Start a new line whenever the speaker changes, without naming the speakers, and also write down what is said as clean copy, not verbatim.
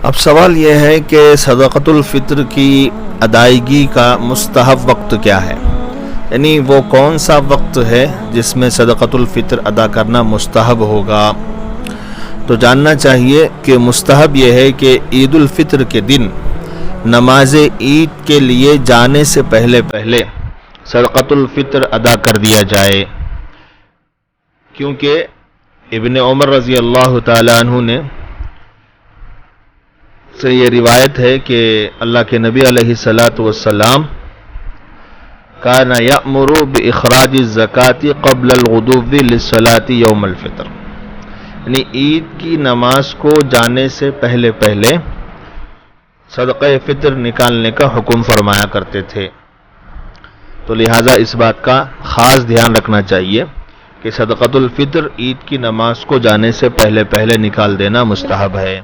اب سوال یہ ہے کہ صدقۃ الفطر کی ادائیگی کا مستحب وقت کیا ہے، یعنی وہ کون سا وقت ہے جس میں صدقۃ الفطر ادا کرنا مستحب ہوگا۔ تو جاننا چاہیے کہ مستحب یہ ہے کہ عید الفطر کے دن نماز عید کے لیے جانے سے پہلے صدقۃ الفطر ادا کر دیا جائے، کیونکہ ابن عمر رضی اللہ تعالیٰ عنہ نے سے یہ روایت ہے کہ اللہ کے نبی علیہ الصلاۃ والسلام کان یأمر باخراج الزکاۃ قبل الغدو للصلاۃ یوم الفطر، یعنی عید کی نماز کو جانے سے پہلے صدقہ فطر نکالنے کا حکم فرمایا کرتے تھے۔ تو لہٰذا اس بات کا خاص دھیان رکھنا چاہیے کہ صدقۃ الفطر عید کی نماز کو جانے سے پہلے نکال دینا مستحب ہے۔